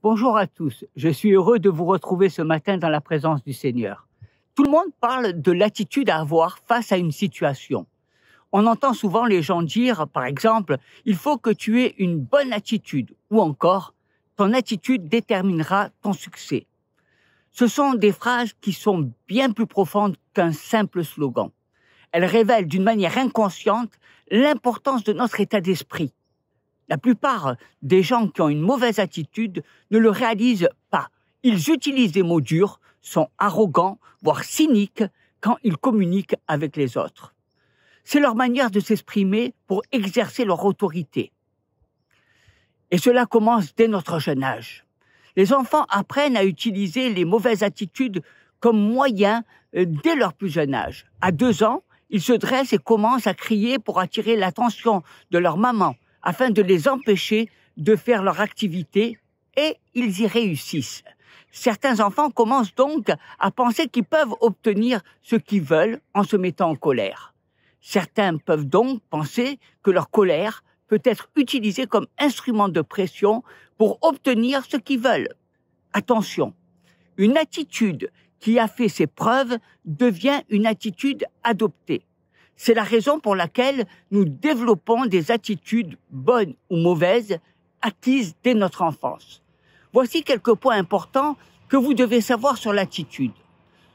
Bonjour à tous, je suis heureux de vous retrouver ce matin dans la présence du Seigneur. Tout le monde parle de l'attitude à avoir face à une situation. On entend souvent les gens dire, par exemple, « il faut que tu aies une bonne attitude » ou encore « ton attitude déterminera ton succès ». Ce sont des phrases qui sont bien plus profondes qu'un simple slogan. Elles révèlent d'une manière inconsciente l'importance de notre état d'esprit. La plupart des gens qui ont une mauvaise attitude ne le réalisent pas. Ils utilisent des mots durs, sont arrogants, voire cyniques quand ils communiquent avec les autres. C'est leur manière de s'exprimer pour exercer leur autorité. Et cela commence dès notre jeune âge. Les enfants apprennent à utiliser les mauvaises attitudes comme moyen dès leur plus jeune âge. À 2 ans, ils se dressent et commencent à crier pour attirer l'attention de leur maman, afin de les empêcher de faire leur activité, et ils y réussissent. Certains enfants commencent donc à penser qu'ils peuvent obtenir ce qu'ils veulent en se mettant en colère. Certains peuvent donc penser que leur colère peut être utilisée comme instrument de pression pour obtenir ce qu'ils veulent. Attention, une attitude qui a fait ses preuves devient une attitude adoptée. C'est la raison pour laquelle nous développons des attitudes bonnes ou mauvaises acquises dès notre enfance. Voici quelques points importants que vous devez savoir sur l'attitude.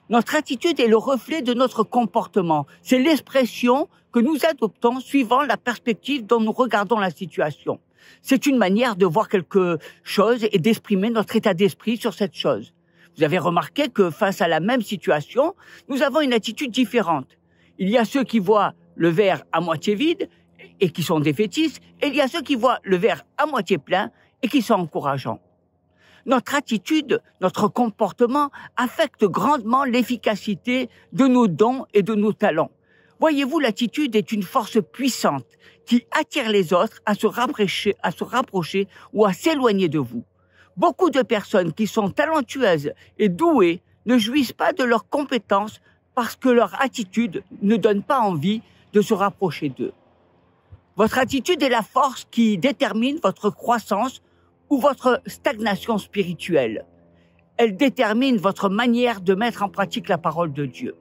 Notre attitude est le reflet de notre comportement. C'est l'expression que nous adoptons suivant la perspective dont nous regardons la situation. C'est une manière de voir quelque chose et d'exprimer notre état d'esprit sur cette chose. Vous avez remarqué que face à la même situation, nous avons une attitude différente. Il y a ceux qui voient le verre à moitié vide et qui sont défaitistes, et il y a ceux qui voient le verre à moitié plein et qui sont encourageants. Notre attitude, notre comportement affecte grandement l'efficacité de nos dons et de nos talents. Voyez-vous, l'attitude est une force puissante qui attire les autres à se rapprocher ou à s'éloigner de vous. Beaucoup de personnes qui sont talentueuses et douées ne jouissent pas de leurs compétences parce que leur attitude ne donne pas envie de se rapprocher d'eux. Votre attitude est la force qui détermine votre croissance ou votre stagnation spirituelle. Elle détermine votre manière de mettre en pratique la parole de Dieu.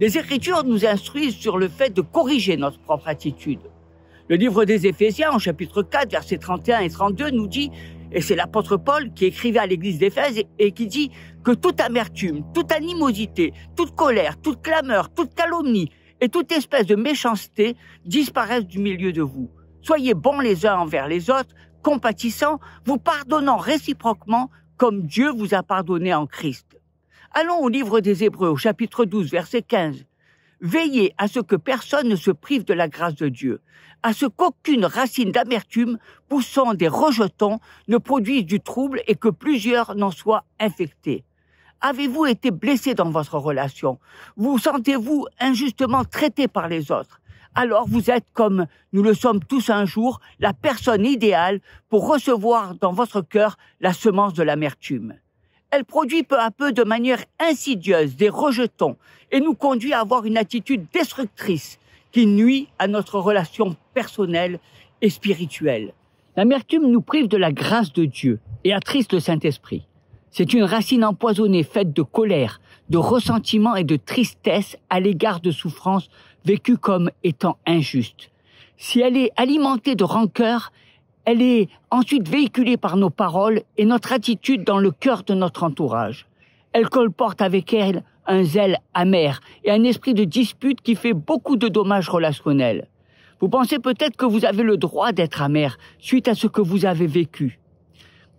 Les Écritures nous instruisent sur le fait de corriger notre propre attitude. Le livre des Éphésiens, en chapitre 4, versets 31 et 32, nous dit, et c'est l'apôtre Paul qui écrivait à l'église d'Éphèse et qui dit que toute amertume, toute animosité, toute colère, toute clameur, toute calomnie et toute espèce de méchanceté disparaissent du milieu de vous. Soyez bons les uns envers les autres, compatissants, vous pardonnant réciproquement comme Dieu vous a pardonné en Christ. Allons au livre des Hébreux, au chapitre 12, verset 15. Veillez à ce que personne ne se prive de la grâce de Dieu, à ce qu'aucune racine d'amertume poussant des rejetons ne produise du trouble et que plusieurs n'en soient infectés. Avez-vous été blessé dans votre relation? Vous sentez-vous injustement traité par les autres? Alors vous êtes, comme nous le sommes tous un jour, la personne idéale pour recevoir dans votre cœur la semence de l'amertume. Elle produit peu à peu de manière insidieuse des rejetons et nous conduit à avoir une attitude destructrice qui nuit à notre relation personnelle et spirituelle. L'amertume nous prive de la grâce de Dieu et attriste le Saint-Esprit. C'est une racine empoisonnée faite de colère, de ressentiment et de tristesse à l'égard de souffrances vécues comme étant injustes. Si elle est alimentée de rancœur, elle est ensuite véhiculée par nos paroles et notre attitude dans le cœur de notre entourage. Elle colporte avec elle un zèle amer et un esprit de dispute qui fait beaucoup de dommages relationnels. Vous pensez peut-être que vous avez le droit d'être amer suite à ce que vous avez vécu.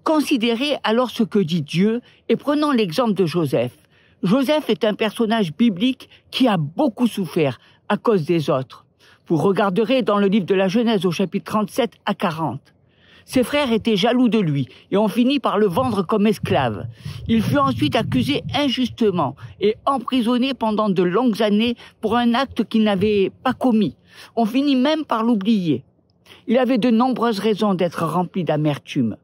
Considérez alors ce que dit Dieu et prenons l'exemple de Joseph. Joseph est un personnage biblique qui a beaucoup souffert à cause des autres. Vous regarderez dans le livre de la Genèse au chapitre 37 à 40. Ses frères étaient jaloux de lui et ont fini par le vendre comme esclave. Il fut ensuite accusé injustement et emprisonné pendant de longues années pour un acte qu'il n'avait pas commis. On finit même par l'oublier. Il avait de nombreuses raisons d'être rempli d'amertume.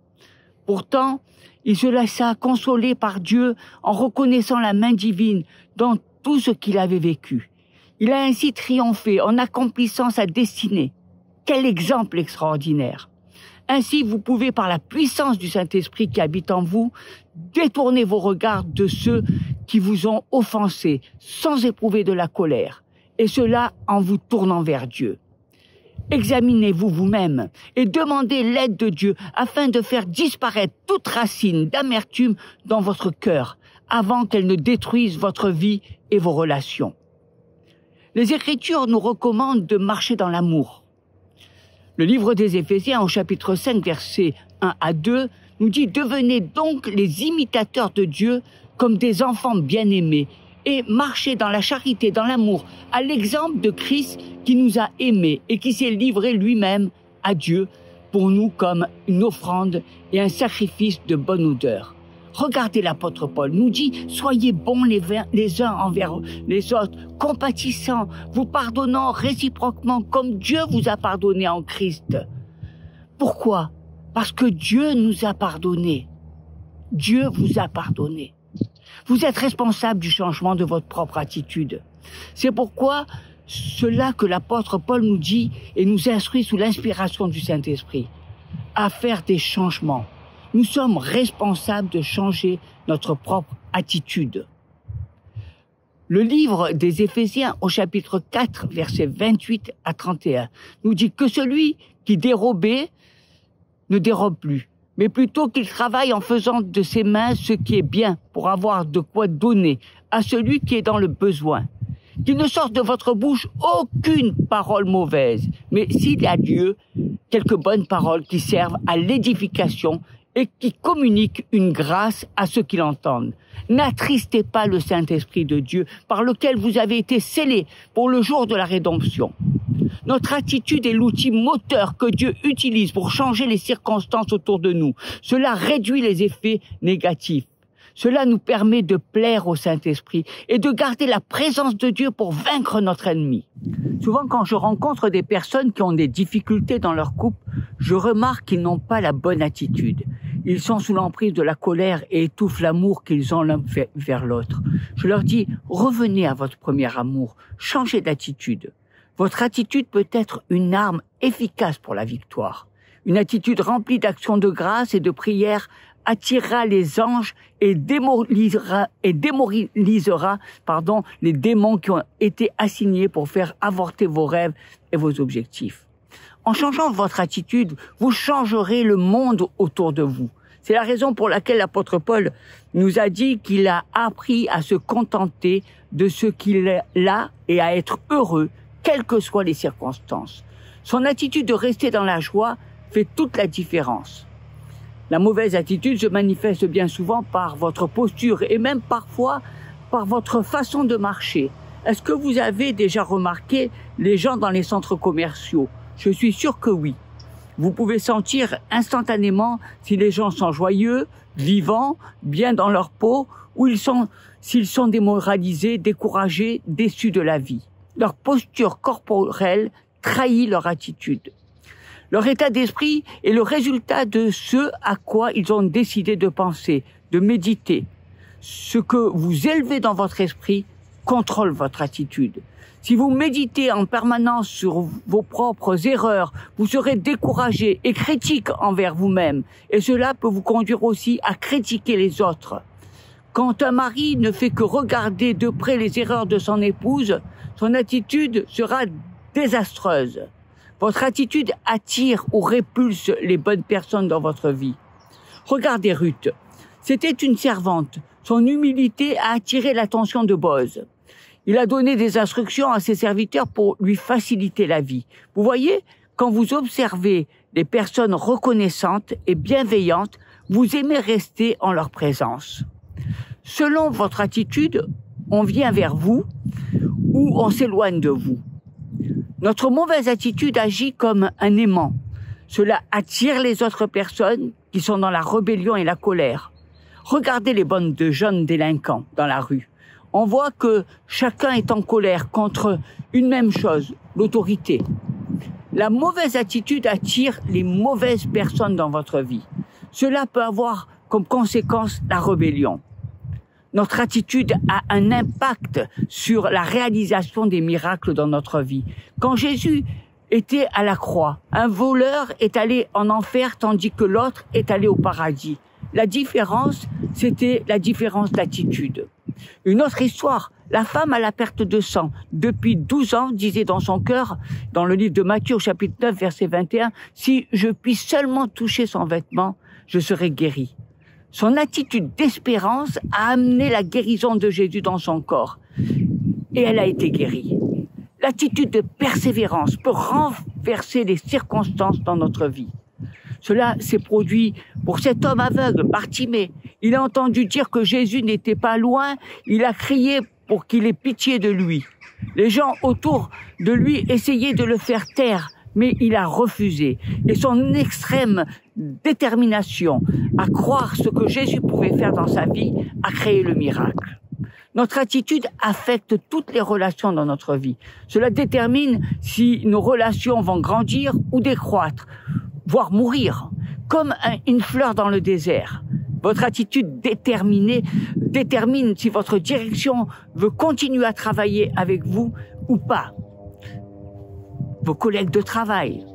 Pourtant, il se laissa consoler par Dieu en reconnaissant la main divine dans tout ce qu'il avait vécu. Il a ainsi triomphé en accomplissant sa destinée. Quel exemple extraordinaire! Ainsi, vous pouvez, par la puissance du Saint-Esprit qui habite en vous, détourner vos regards de ceux qui vous ont offensés sans éprouver de la colère, et cela en vous tournant vers Dieu. Examinez-vous vous-même et demandez l'aide de Dieu afin de faire disparaître toute racine d'amertume dans votre cœur avant qu'elle ne détruise votre vie et vos relations. Les Écritures nous recommandent de marcher dans l'amour. Le livre des Éphésiens au chapitre 5, versets 1 à 2 nous dit « Devenez donc les imitateurs de Dieu comme des enfants bien-aimés et marchez dans la charité, dans l'amour, à l'exemple de Christ qui nous a aimés et qui s'est livré lui-même à Dieu pour nous comme une offrande et un sacrifice de bonne odeur. » Regardez l'apôtre Paul nous dit « Soyez bons les uns envers les autres, compatissants, vous pardonnant réciproquement comme Dieu vous a pardonné en Christ. » Pourquoi ? Parce que Dieu nous a pardonné. Dieu vous a pardonné. Vous êtes responsable du changement de votre propre attitude. C'est pourquoi cela que l'apôtre Paul nous dit et nous instruit sous l'inspiration du Saint-Esprit, à faire des changements. Nous sommes responsables de changer notre propre attitude. Le livre des Éphésiens au chapitre 4, versets 28 à 31, nous dit que celui qui dérobait ne dérobe plus, mais plutôt qu'il travaille en faisant de ses mains ce qui est bien pour avoir de quoi donner à celui qui est dans le besoin. Qu'il ne sorte de votre bouche aucune parole mauvaise, mais s'il y a lieu, quelques bonnes paroles qui servent à l'édification et qui communiquent une grâce à ceux qui l'entendent. N'attristez pas le Saint-Esprit de Dieu par lequel vous avez été scellés pour le jour de la rédemption. Notre attitude est l'outil moteur que Dieu utilise pour changer les circonstances autour de nous. Cela réduit les effets négatifs. Cela nous permet de plaire au Saint-Esprit et de garder la présence de Dieu pour vaincre notre ennemi. Souvent, quand je rencontre des personnes qui ont des difficultés dans leur couple, je remarque qu'ils n'ont pas la bonne attitude. Ils sont sous l'emprise de la colère et étouffent l'amour qu'ils ont l'un vers l'autre. Je leur dis, revenez à votre premier amour, changez d'attitude. Votre attitude peut être une arme efficace pour la victoire. Une attitude remplie d'actions de grâce et de prière attirera les anges et démobilisera les démons qui ont été assignés pour faire avorter vos rêves et vos objectifs. En changeant votre attitude, vous changerez le monde autour de vous. C'est la raison pour laquelle l'apôtre Paul nous a dit qu'il a appris à se contenter de ce qu'il a et à être heureux, quelles que soient les circonstances. Son attitude de rester dans la joie fait toute la différence. La mauvaise attitude se manifeste bien souvent par votre posture et même parfois par votre façon de marcher. Est-ce que vous avez déjà remarqué les gens dans les centres commerciaux ? Je suis sûr que oui. Vous pouvez sentir instantanément si les gens sont joyeux, vivants, bien dans leur peau, ou s'ils sont démoralisés, découragés, déçus de la vie. Leur posture corporelle trahit leur attitude. Leur état d'esprit est le résultat de ce à quoi ils ont décidé de penser, de méditer. Ce que vous élevez dans votre esprit contrôle votre attitude. Si vous méditez en permanence sur vos propres erreurs, vous serez découragé et critique envers vous-même. Et cela peut vous conduire aussi à critiquer les autres. Quand un mari ne fait que regarder de près les erreurs de son épouse, son attitude sera désastreuse. Votre attitude attire ou répulse les bonnes personnes dans votre vie. Regardez Ruth. C'était une servante. Son humilité a attiré l'attention de Boz. Il a donné des instructions à ses serviteurs pour lui faciliter la vie. Vous voyez, quand vous observez des personnes reconnaissantes et bienveillantes, vous aimez rester en leur présence. Selon votre attitude, on vient vers vous ou on s'éloigne de vous. Notre mauvaise attitude agit comme un aimant. Cela attire les autres personnes qui sont dans la rébellion et la colère. Regardez les bandes de jeunes délinquants dans la rue. On voit que chacun est en colère contre une même chose, l'autorité. La mauvaise attitude attire les mauvaises personnes dans votre vie. Cela peut avoir comme conséquence la rébellion. Notre attitude a un impact sur la réalisation des miracles dans notre vie. Quand Jésus était à la croix. Un voleur est allé en enfer tandis que l'autre est allé au paradis. La différence, c'était la différence d'attitude. Une autre histoire, la femme à la perte de sang, depuis 12 ans, disait dans son cœur, dans le livre de Matthieu au chapitre 9, verset 21, « Si je puis seulement toucher son vêtement, je serai guéri. » Son attitude d'espérance a amené la guérison de Jésus dans son corps. Et elle a été guérie. L'attitude de persévérance peut renverser les circonstances dans notre vie. Cela s'est produit pour cet homme aveugle, Bartimée. Il a entendu dire que Jésus n'était pas loin. Il a crié pour qu'il ait pitié de lui. Les gens autour de lui essayaient de le faire taire, mais il a refusé. Et son extrême détermination à croire ce que Jésus pouvait faire dans sa vie a créé le miracle. Notre attitude affecte toutes les relations dans notre vie. Cela détermine si nos relations vont grandir ou décroître, voire mourir, comme une fleur dans le désert. Votre attitude détermine si votre direction veut continuer à travailler avec vous ou pas. Vos collègues de travail,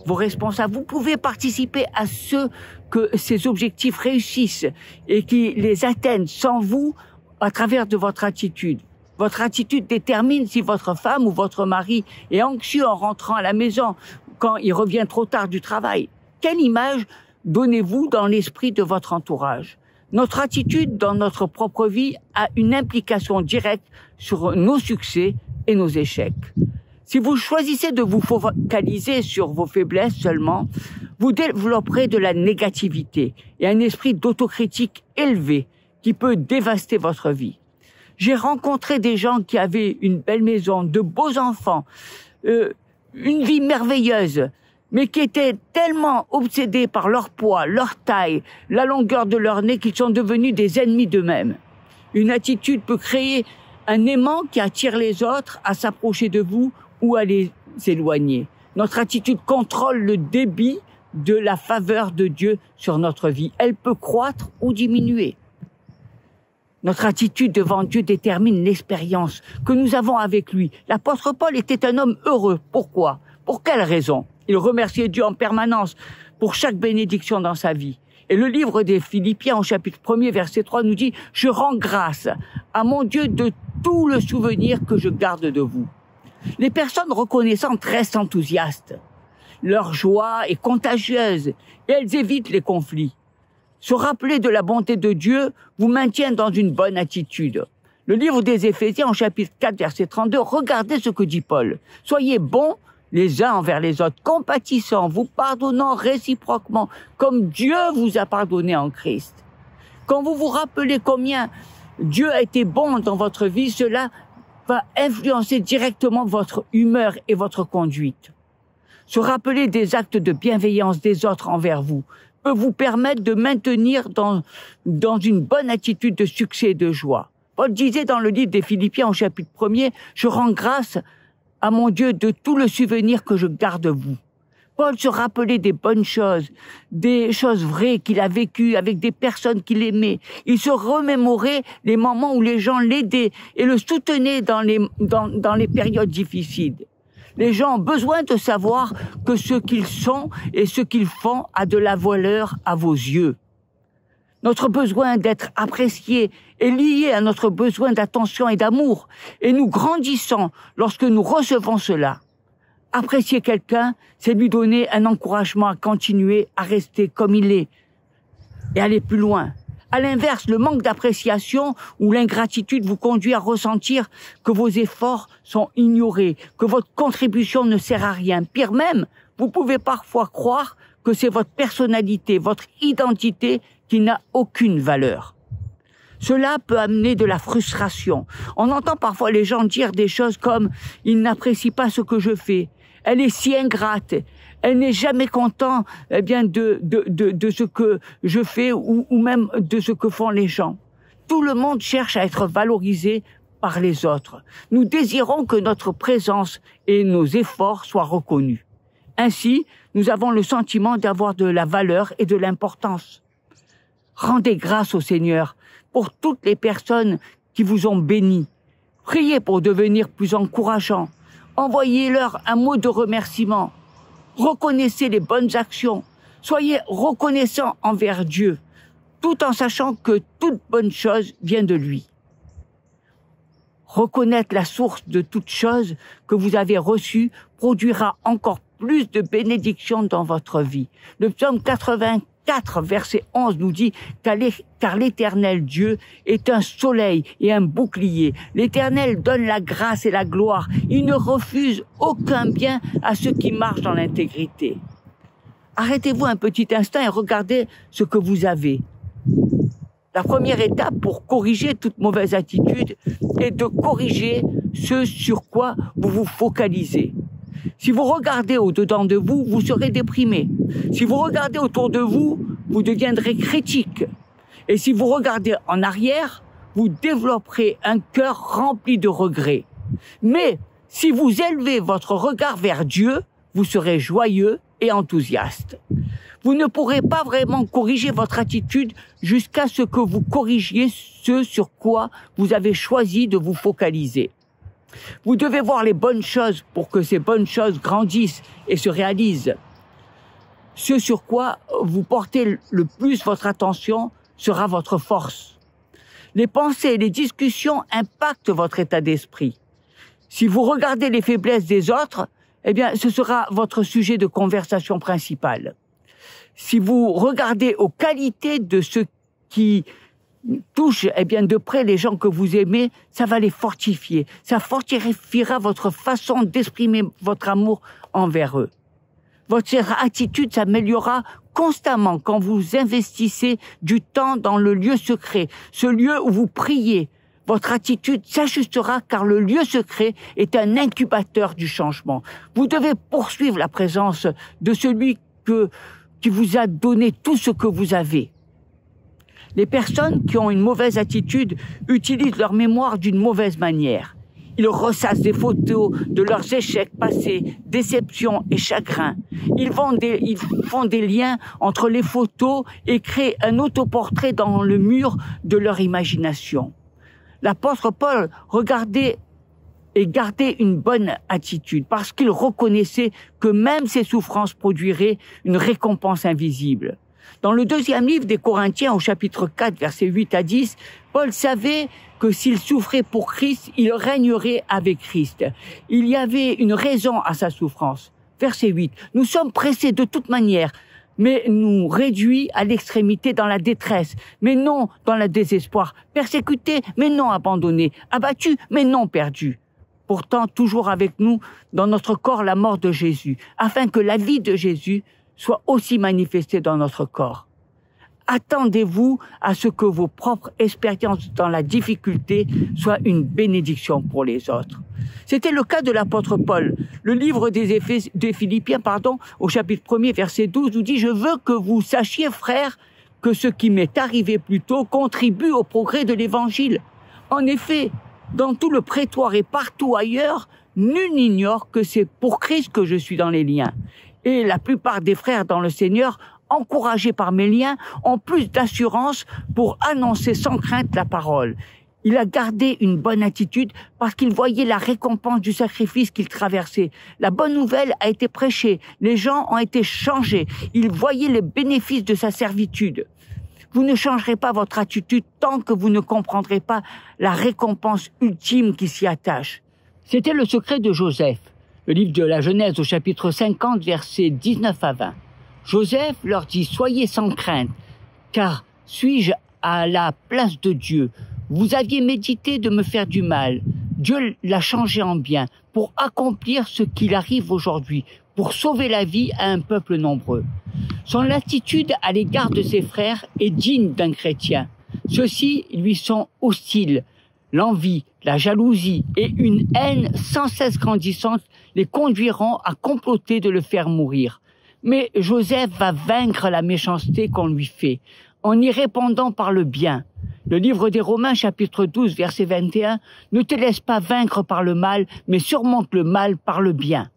vos responsables, vous pouvez participer à ce que ces objectifs réussissent et qui les atteignent sans vous à travers de votre attitude. Votre attitude détermine si votre femme ou votre mari est anxieux en rentrant à la maison quand il revient trop tard du travail. Quelle image donnez-vous dans l'esprit de votre entourage? Notre attitude dans notre propre vie a une implication directe sur nos succès et nos échecs. Si vous choisissez de vous focaliser sur vos faiblesses seulement, vous développerez de la négativité et un esprit d'autocritique élevé qui peut dévaster votre vie. J'ai rencontré des gens qui avaient une belle maison, de beaux enfants, une vie merveilleuse, mais qui étaient tellement obsédés par leur poids, leur taille, la longueur de leur nez qu'ils sont devenus des ennemis d'eux-mêmes. Une attitude peut créer un aimant qui attire les autres à s'approcher de vous ou à les éloigner. Notre attitude contrôle le débit de la faveur de Dieu sur notre vie. Elle peut croître ou diminuer. Notre attitude devant Dieu détermine l'expérience que nous avons avec lui. L'apôtre Paul était un homme heureux. Pourquoi? Pour quelle raison? Il remerciait Dieu en permanence pour chaque bénédiction dans sa vie. Et le livre des Philippiens, au chapitre 1er, verset 3, nous dit « Je rends grâce à mon Dieu de tout le souvenir que je garde de vous. » Les personnes reconnaissantes restent enthousiastes. Leur joie est contagieuse et elles évitent les conflits. Se rappeler de la bonté de Dieu vous maintient dans une bonne attitude. Le livre des Éphésiens, au chapitre 4, verset 32, regardez ce que dit Paul. « Soyez bons les uns envers les autres, compatissants, vous pardonnant réciproquement, comme Dieu vous a pardonné en Christ. » Quand vous vous rappelez combien Dieu a été bon dans votre vie, cela va influencer directement votre humeur et votre conduite. Se rappeler des actes de bienveillance des autres envers vous peut vous permettre de maintenir dans une bonne attitude de succès et de joie. Paul disait dans le livre des Philippiens au chapitre 1er, « Je rends grâce à mon Dieu de tout le souvenir que je garde de vous. » Paul se rappelait des bonnes choses, des choses vraies qu'il a vécues avec des personnes qu'il aimait. Il se remémorait les moments où les gens l'aidaient et le soutenaient dans les périodes difficiles. Les gens ont besoin de savoir que ce qu'ils sont et ce qu'ils font a de la valeur à vos yeux. Notre besoin d'être apprécié est lié à notre besoin d'attention et d'amour, et nous grandissons lorsque nous recevons cela. Apprécier quelqu'un, c'est lui donner un encouragement à continuer à rester comme il est et aller plus loin. À l'inverse, le manque d'appréciation ou l'ingratitude vous conduit à ressentir que vos efforts sont ignorés, que votre contribution ne sert à rien. Pire même, vous pouvez parfois croire que c'est votre personnalité, votre identité qui n'a aucune valeur. Cela peut amener de la frustration. On entend parfois les gens dire des choses comme « il n'apprécie pas ce que je fais ». Elle est si ingrate, elle n'est jamais contente de ce que je fais ou même de ce que font les gens. Tout le monde cherche à être valorisé par les autres. Nous désirons que notre présence et nos efforts soient reconnus. Ainsi, nous avons le sentiment d'avoir de la valeur et de l'importance. Rendez grâce au Seigneur pour toutes les personnes qui vous ont bénis. Priez pour devenir plus encourageant. Envoyez-leur un mot de remerciement. Reconnaissez les bonnes actions. Soyez reconnaissants envers Dieu, tout en sachant que toute bonne chose vient de lui. Reconnaître la source de toute chose que vous avez reçue produira encore plus de bénédictions dans votre vie. Le psaume 84, verset 11 nous dit « Car l'Éternel Dieu est un soleil et un bouclier. L'Éternel donne la grâce et la gloire. Il ne refuse aucun bien à ceux qui marchent dans l'intégrité. » Arrêtez-vous un petit instant et regardez ce que vous avez. La première étape pour corriger toute mauvaise attitude est de corriger ce sur quoi vous vous focalisez. Si vous regardez au-dedans de vous, vous serez déprimé. Si vous regardez autour de vous, vous deviendrez critique. Et si vous regardez en arrière, vous développerez un cœur rempli de regrets. Mais si vous élevez votre regard vers Dieu, vous serez joyeux et enthousiaste. Vous ne pourrez pas vraiment corriger votre attitude jusqu'à ce que vous corrigiez ce sur quoi vous avez choisi de vous focaliser. Vous devez voir les bonnes choses pour que ces bonnes choses grandissent et se réalisent. Ce sur quoi vous portez le plus votre attention sera votre force. Les pensées et les discussions impactent votre état d'esprit. Si vous regardez les faiblesses des autres, eh bien, ce sera votre sujet de conversation principal. Si vous regardez aux qualités de ceux qui touchent, eh bien, de près les gens que vous aimez, ça va les fortifier. Ça fortifiera votre façon d'exprimer votre amour envers eux. Votre attitude s'améliorera constamment quand vous investissez du temps dans le lieu secret, ce lieu où vous priez. Votre attitude s'ajustera car le lieu secret est un incubateur du changement. Vous devez poursuivre la présence de celui qui vous a donné tout ce que vous avez. Les personnes qui ont une mauvaise attitude utilisent leur mémoire d'une mauvaise manière. Ils ressassent des photos de leurs échecs passés, déceptions et chagrins. Ils font des liens entre les photos et créent un autoportrait dans le mur de leur imagination. L'apôtre Paul regardait et gardait une bonne attitude parce qu'il reconnaissait que même ses souffrances produiraient une récompense invisible. Dans le deuxième livre des Corinthiens, au chapitre 4, versets 8 à 10, Paul savait que s'il souffrait pour Christ, il régnerait avec Christ. Il y avait une raison à sa souffrance. Verset 8. « Nous sommes pressés de toute manière, mais nous réduits à l'extrémité dans la détresse, mais non dans le désespoir, persécutés, mais non abandonnés, abattus, mais non perdus. Pourtant, toujours avec nous, dans notre corps, la mort de Jésus, afin que la vie de Jésus soit aussi manifestée dans notre corps. Attendez-vous à ce que vos propres expériences dans la difficulté soient une bénédiction pour les autres. » C'était le cas de l'apôtre Paul. Le livre des Philippiens, au chapitre 1er, verset 12, nous dit « Je veux que vous sachiez, frères, que ce qui m'est arrivé plus tôt contribue au progrès de l'Évangile. En effet, dans tout le prétoire et partout ailleurs, nul n'ignore que c'est pour Christ que je suis dans les liens. Et la plupart des frères dans le Seigneur, encouragés par mes liens, ont plus d'assurance pour annoncer sans crainte la parole. Il a gardé une bonne attitude parce qu'il voyait la récompense du sacrifice qu'il traversait. La bonne nouvelle a été prêchée, les gens ont été changés, il voyait les bénéfices de sa servitude. Vous ne changerez pas votre attitude tant que vous ne comprendrez pas la récompense ultime qui s'y attache. C'était le secret de Joseph. Le livre de la Genèse au chapitre 50, versets 19 à 20. Joseph leur dit « Soyez sans crainte, car suis-je à la place de Dieu? Vous aviez médité de me faire du mal. Dieu l'a changé en bien pour accomplir ce qu'il arrive aujourd'hui, pour sauver la vie à un peuple nombreux. » Son attitude à l'égard de ses frères est digne d'un chrétien. Ceux-ci lui sont hostiles. L'envie, la jalousie et une haine sans cesse grandissante les conduiront à comploter de le faire mourir. Mais Joseph va vaincre la méchanceté qu'on lui fait, en y répondant par le bien. Le livre des Romains, chapitre 12, verset 21, « Ne te laisse pas vaincre par le mal, mais surmonte le mal par le bien. »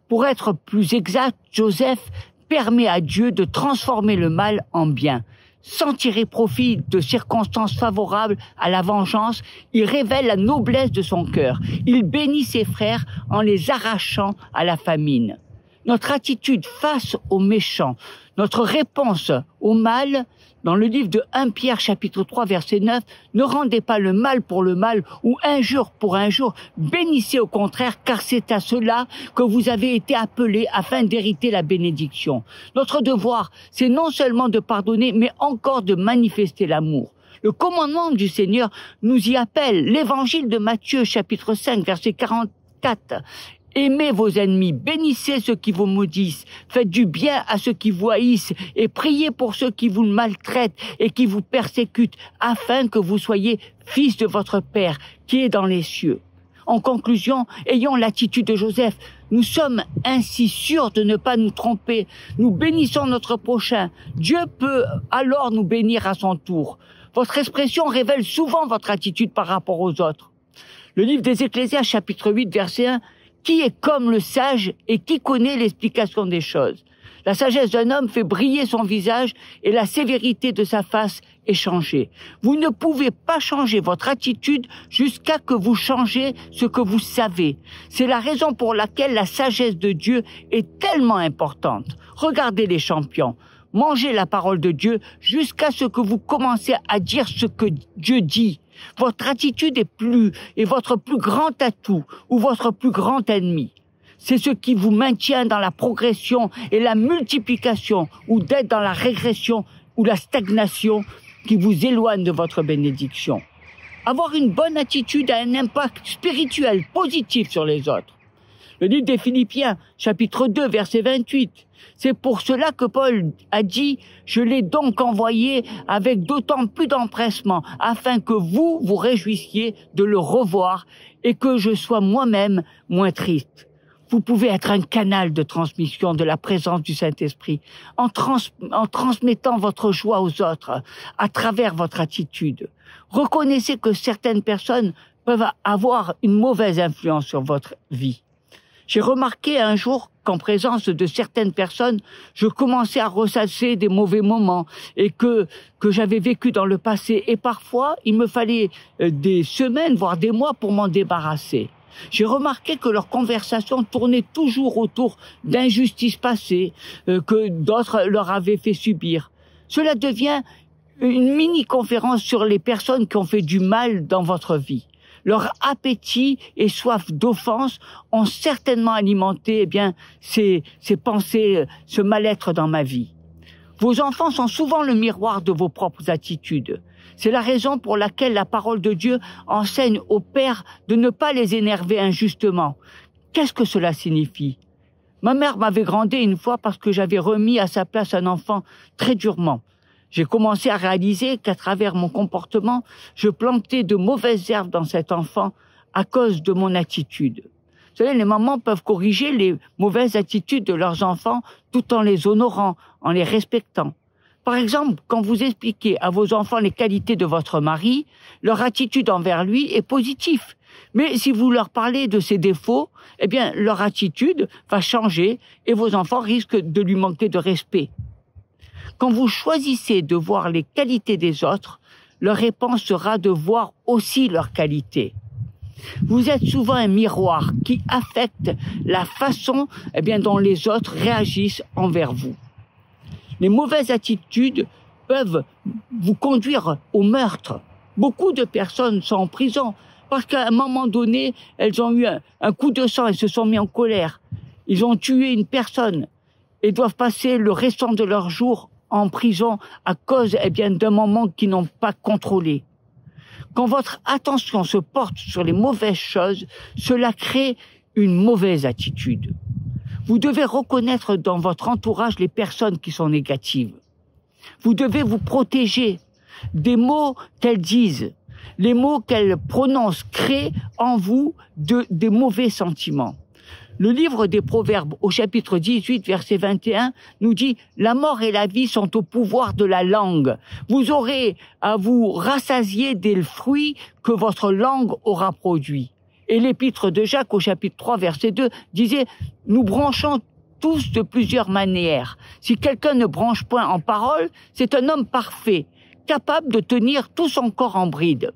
Pour être plus exact, Joseph permet à Dieu de transformer le mal en bien. sans tirer profit de circonstances favorables à la vengeance, il révèle la noblesse de son cœur. Il bénit ses frères en les arrachant à la famine. Notre attitude face aux méchants, notre réponse au mal, dans le livre de 1 Pierre chapitre 3 verset 9, ne rendez pas le mal pour le mal ou injure pour injure, bénissez au contraire, car c'est à cela que vous avez été appelés afin d'hériter la bénédiction. Notre devoir, c'est non seulement de pardonner, mais encore de manifester l'amour. Le commandement du Seigneur nous y appelle. L'évangile de Matthieu chapitre 5 verset 44. Aimez vos ennemis, bénissez ceux qui vous maudissent, faites du bien à ceux qui vous haïssent et priez pour ceux qui vous maltraitent et qui vous persécutent, afin que vous soyez fils de votre Père qui est dans les cieux. En conclusion, ayons l'attitude de Joseph. Nous sommes ainsi sûrs de ne pas nous tromper. Nous bénissons notre prochain. Dieu peut alors nous bénir à son tour. Votre expression révèle souvent votre attitude par rapport aux autres. Le livre des Ecclésiastes, chapitre 8, verset 1, « Qui est comme le sage et qui connaît l'explication des choses? La sagesse d'un homme fait briller son visage et la sévérité de sa face est changée. Vous ne pouvez pas changer votre attitude jusqu'à que vous changez ce que vous savez. C'est la raison pour laquelle la sagesse de Dieu est tellement importante. Regardez les champions. Mangez la parole de Dieu jusqu'à ce que vous commencez à dire ce que Dieu dit. Votre attitude est votre plus grand atout ou votre plus grand ennemi. C'est ce qui vous maintient dans la progression et la multiplication ou d'être dans la régression ou la stagnation qui vous éloigne de votre bénédiction. Avoir une bonne attitude a un impact spirituel positif sur les autres. Le livre des Philippiens, chapitre 2, verset 28. C'est pour cela que Paul a dit « Je l'ai donc envoyé avec d'autant plus d'empressement, afin que vous vous réjouissiez de le revoir et que je sois moi-même moins triste. » Vous pouvez être un canal de transmission de la présence du Saint-Esprit en transmettant votre joie aux autres à travers votre attitude. Reconnaissez que certaines personnes peuvent avoir une mauvaise influence sur votre vie. J'ai remarqué un jour qu'en présence de certaines personnes, je commençais à ressasser des mauvais moments et que j'avais vécu dans le passé. Et parfois, il me fallait des semaines, voire des mois pour m'en débarrasser. J'ai remarqué que leurs conversations tournaient toujours autour d'injustices passées que d'autres leur avaient fait subir. Cela devient une mini-conférence sur les personnes qui ont fait du mal dans votre vie. Leur appétit et soif d'offense ont certainement alimenté ces pensées, ce mal-être dans ma vie. Vos enfants sont souvent le miroir de vos propres attitudes. C'est la raison pour laquelle la parole de Dieu enseigne aux pères de ne pas les énerver injustement. Qu'est-ce que cela signifie? Ma mère m'avait grondé une fois parce que j'avais remis à sa place un enfant très durement. J'ai commencé à réaliser qu'à travers mon comportement, je plantais de mauvaises herbes dans cet enfant à cause de mon attitude. Vous savez, les mamans peuvent corriger les mauvaises attitudes de leurs enfants tout en les honorant, en les respectant. Par exemple, quand vous expliquez à vos enfants les qualités de votre mari, leur attitude envers lui est positive. Mais si vous leur parlez de ses défauts, leur attitude va changer et vos enfants risquent de lui manquer de respect. Quand vous choisissez de voir les qualités des autres, leur réponse sera de voir aussi leurs qualités. Vous êtes souvent un miroir qui affecte la façon dont les autres réagissent envers vous. Les mauvaises attitudes peuvent vous conduire au meurtre. Beaucoup de personnes sont en prison parce qu'à un moment donné, elles ont eu un coup de sang et se sont mis en colère. Ils ont tué une personne et doivent passer le restant de leur jour en prison à cause d'un moment qu'ils n'ont pas contrôlé. Quand votre attention se porte sur les mauvaises choses, cela crée une mauvaise attitude. Vous devez reconnaître dans votre entourage les personnes qui sont négatives. Vous devez vous protéger des mots qu'elles disent. Les mots qu'elles prononcent créent en vous des mauvais sentiments. Le livre des Proverbes, au chapitre 18, verset 21, nous dit « La mort et la vie sont au pouvoir de la langue. Vous aurez à vous rassasier des fruits que votre langue aura produits. » Et l'épître de Jacques, au chapitre 3, verset 2, disait « Nous branchons tous de plusieurs manières. Si quelqu'un ne branche point en parole, c'est un homme parfait, capable de tenir tout son corps en bride.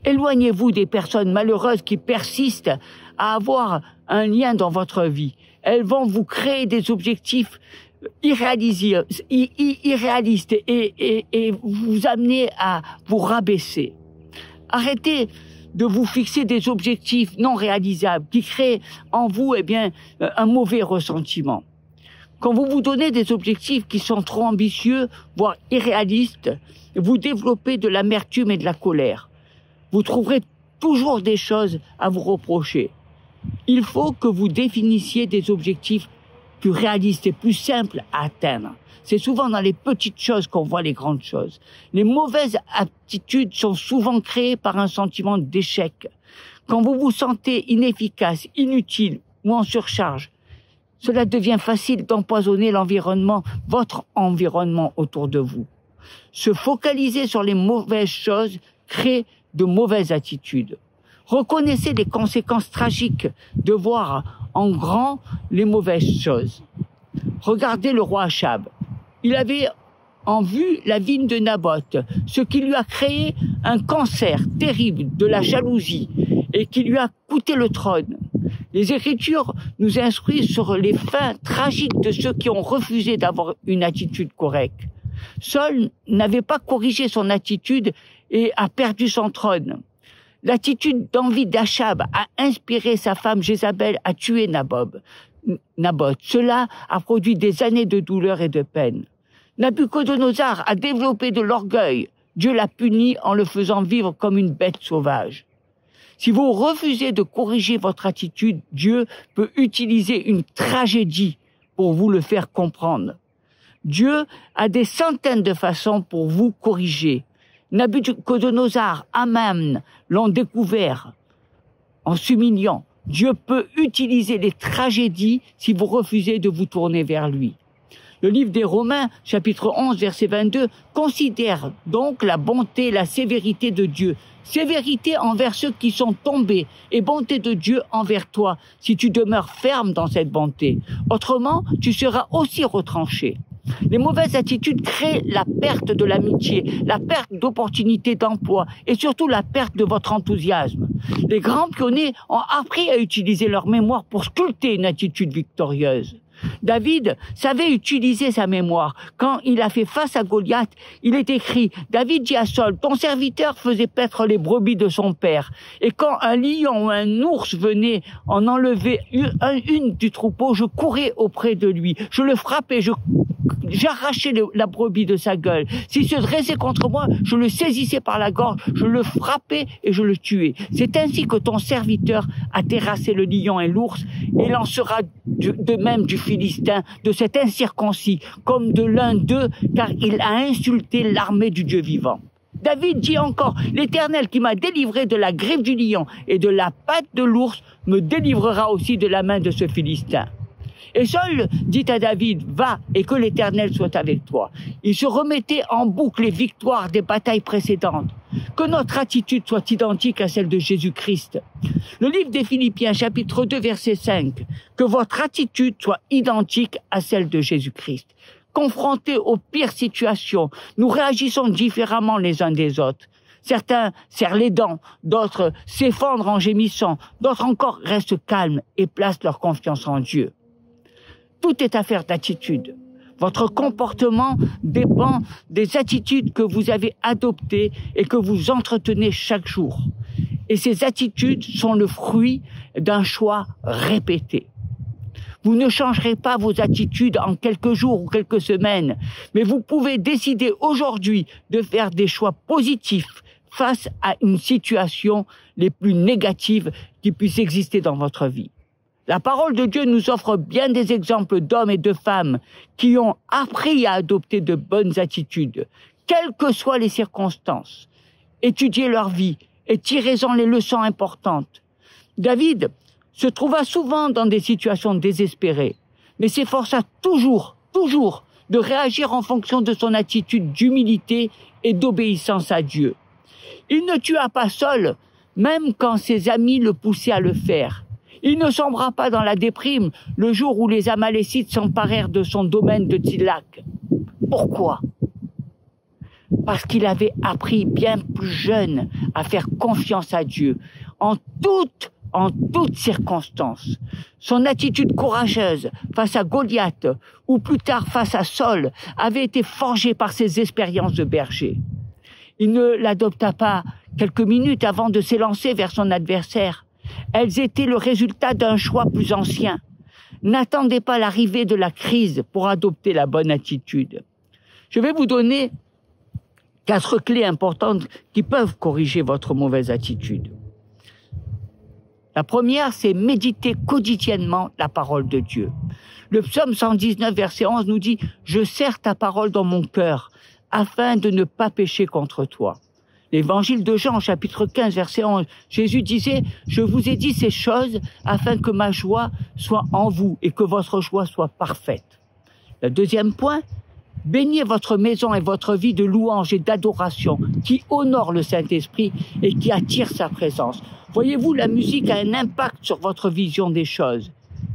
Éloignez-vous des personnes malheureuses qui persistent à avoir un lien dans votre vie. Elles vont vous créer des objectifs irréalistes et vous amener à vous rabaisser. Arrêtez de vous fixer des objectifs non réalisables qui créent en vous un mauvais ressentiment. Quand vous vous donnez des objectifs qui sont trop ambitieux, voire irréalistes, vous développez de l'amertume et de la colère. Vous trouverez toujours des choses à vous reprocher. Il faut que vous définissiez des objectifs plus réalistes et plus simples à atteindre. C'est souvent dans les petites choses qu'on voit les grandes choses. Les mauvaises attitudes sont souvent créées par un sentiment d'échec. Quand vous vous sentez inefficace, inutile ou en surcharge, cela devient facile d'empoisonner l'environnement, votre environnement autour de vous. Se focaliser sur les mauvaises choses crée de mauvaises attitudes. Reconnaissez les conséquences tragiques de voir en grand les mauvaises choses. Regardez le roi Achab. Il avait en vue la vigne de Naboth, ce qui lui a créé un cancer terrible de la jalousie et qui lui a coûté le trône. Les Écritures nous instruisent sur les fins tragiques de ceux qui ont refusé d'avoir une attitude correcte. Saul n'avait pas corrigé son attitude et a perdu son trône. L'attitude d'envie d'Achab a inspiré sa femme Jézabel à tuer Naboth. Cela a produit des années de douleur et de peine. Nabuchodonosor a développé de l'orgueil. Dieu l'a puni en le faisant vivre comme une bête sauvage. Si vous refusez de corriger votre attitude, Dieu peut utiliser une tragédie pour vous le faire comprendre. Dieu a des centaines de façons pour vous corriger. Nabuchodonosor, Aman l'ont découvert en s'humiliant. Dieu peut utiliser les tragédies si vous refusez de vous tourner vers lui. Le livre des Romains, chapitre 11, verset 22, considère donc la bonté et la sévérité de Dieu. Sévérité envers ceux qui sont tombés et bonté de Dieu envers toi, si tu demeures ferme dans cette bonté. Autrement, tu seras aussi retranché. Les mauvaises attitudes créent la perte de l'amitié, la perte d'opportunités d'emploi et surtout la perte de votre enthousiasme. Les grands pionniers ont appris à utiliser leur mémoire pour sculpter une attitude victorieuse. David savait utiliser sa mémoire. Quand il a fait face à Goliath, il est écrit « David dit à Saul, ton serviteur faisait paître les brebis de son père. Et quand un lion ou un ours venait en enlever une du troupeau, je courais auprès de lui. Je le frappais, j'arrachais la brebis de sa gueule. S'il se dressait contre moi, je le saisissais par la gorge, je le frappais et je le tuais. C'est ainsi que ton serviteur a terrassé le lion et l'ours, et il en sera de même du Philistin, de cet incirconcis, comme de l'un d'eux, car il a insulté l'armée du Dieu vivant. » David dit encore, « L'Éternel qui m'a délivré de la griffe du lion et de la patte de l'ours me délivrera aussi de la main de ce Philistin. » Et Saul dit à David, « Va et que l'Éternel soit avec toi. » Il se remettait en boucle les victoires des batailles précédentes. Que notre attitude soit identique à celle de Jésus-Christ. Le livre des Philippiens, chapitre 2, verset 5. Que votre attitude soit identique à celle de Jésus-Christ. Confrontés aux pires situations, nous réagissons différemment les uns des autres. Certains serrent les dents, d'autres s'effondrent en gémissant, d'autres encore restent calmes et placent leur confiance en Dieu. Tout est affaire d'attitude. Votre comportement dépend des attitudes que vous avez adoptées et que vous entretenez chaque jour. Et ces attitudes sont le fruit d'un choix répété. Vous ne changerez pas vos attitudes en quelques jours ou quelques semaines, mais vous pouvez décider aujourd'hui de faire des choix positifs face à une situation les plus négatives qui puissent exister dans votre vie. La parole de Dieu nous offre bien des exemples d'hommes et de femmes qui ont appris à adopter de bonnes attitudes, quelles que soient les circonstances. Étudiez leur vie et tirez-en les leçons importantes. David se trouva souvent dans des situations désespérées, mais s'efforça toujours de réagir en fonction de son attitude d'humilité et d'obéissance à Dieu. Il ne tua pas Saul, même quand ses amis le poussaient à le faire. Il ne sombra pas dans la déprime le jour où les Amalécites s'emparèrent de son domaine de Tzilak. Pourquoi? Parce qu'il avait appris bien plus jeune à faire confiance à Dieu en toutes circonstances. Son attitude courageuse face à Goliath ou plus tard face à Saul avait été forgée par ses expériences de berger. Il ne l'adopta pas quelques minutes avant de s'élancer vers son adversaire. Elles étaient le résultat d'un choix plus ancien. N'attendez pas l'arrivée de la crise pour adopter la bonne attitude. Je vais vous donner 4 clés importantes qui peuvent corriger votre mauvaise attitude. La première, c'est méditer quotidiennement la parole de Dieu. Le psaume 119, verset 11 nous dit « Je serre ta parole dans mon cœur, afin de ne pas pécher contre toi. » L'évangile de Jean, chapitre 15, verset 11, Jésus disait « Je vous ai dit ces choses afin que ma joie soit en vous et que votre joie soit parfaite. » Le deuxième point, baignez votre maison et votre vie de louange et d'adoration qui honore le Saint-Esprit et qui attire sa présence. Voyez-vous, la musique a un impact sur votre vision des choses.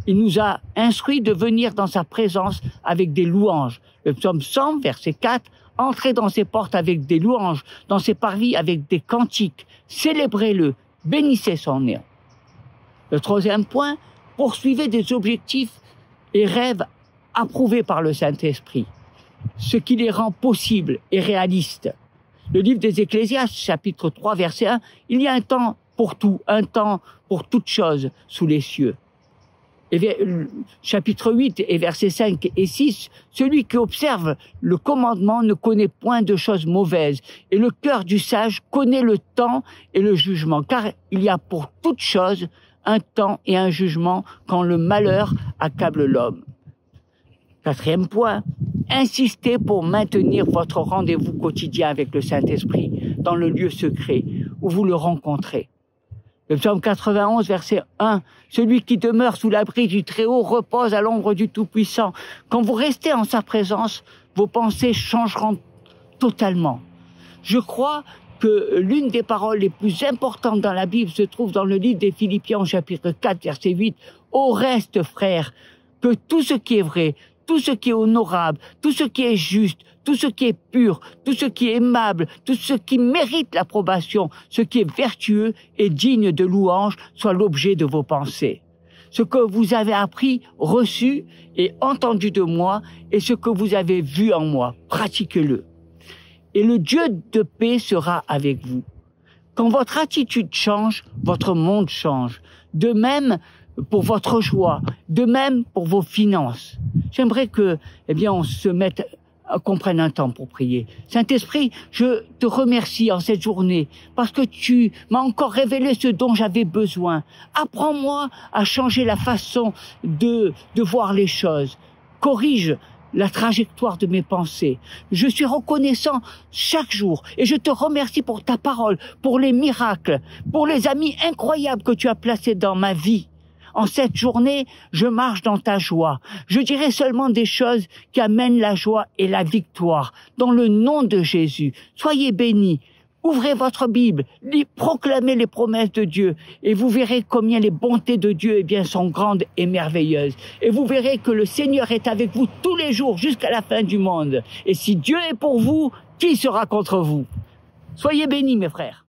Il nous a instruit de venir dans sa présence avec des louanges. Le psaume 100, verset 4, « Entrez dans ses portes avec des louanges, dans ses parvis avec des cantiques. Célébrez-le, bénissez son nom. » Le troisième point, poursuivez des objectifs et rêves approuvés par le Saint-Esprit, ce qui les rend possibles et réalistes. Le livre des Ecclésiastes, chapitre 3, verset 1, « Il y a un temps pour tout, un temps pour toutes choses sous les cieux. » Et chapitre 8 et versets 5 et 6, « Celui qui observe le commandement ne connaît point de choses mauvaises, et le cœur du sage connaît le temps et le jugement, car il y a pour toute chose un temps et un jugement quand le malheur accable l'homme. » Quatrième point, insistez pour maintenir votre rendez-vous quotidien avec le Saint-Esprit dans le lieu secret où vous le rencontrez. Le psaume 91, verset 1, « Celui qui demeure sous l'abri du Très-Haut repose à l'ombre du Tout-Puissant. » Quand vous restez en sa présence, vos pensées changeront totalement. Je crois que l'une des paroles les plus importantes dans la Bible se trouve dans le livre des Philippiens, chapitre 4, verset 8. « Au reste, frères, que tout ce qui est vrai, tout ce qui est honorable, tout ce qui est juste, tout ce qui est pur, tout ce qui est aimable, tout ce qui mérite l'approbation, ce qui est vertueux et digne de louange, soit l'objet de vos pensées. Ce que vous avez appris, reçu et entendu de moi, et ce que vous avez vu en moi, pratiquez-le. Et le Dieu de paix sera avec vous. Quand votre attitude change, votre monde change. De même pour votre joie, de même pour vos finances. J'aimerais que, on se mette, qu'on prenne un temps pour prier. Saint-Esprit, je te remercie en cette journée parce que tu m'as encore révélé ce dont j'avais besoin. Apprends-moi à changer la façon de voir les choses. Corrige la trajectoire de mes pensées. Je suis reconnaissant chaque jour et je te remercie pour ta parole, pour les miracles, pour les amis incroyables que tu as placés dans ma vie. En cette journée, je marche dans ta joie. Je dirai seulement des choses qui amènent la joie et la victoire. Dans le nom de Jésus, soyez bénis. Ouvrez votre Bible, proclamez les promesses de Dieu et vous verrez combien les bontés de Dieu sont grandes et merveilleuses. Et vous verrez que le Seigneur est avec vous tous les jours jusqu'à la fin du monde. Et si Dieu est pour vous, qui sera contre vous? Soyez bénis, mes frères.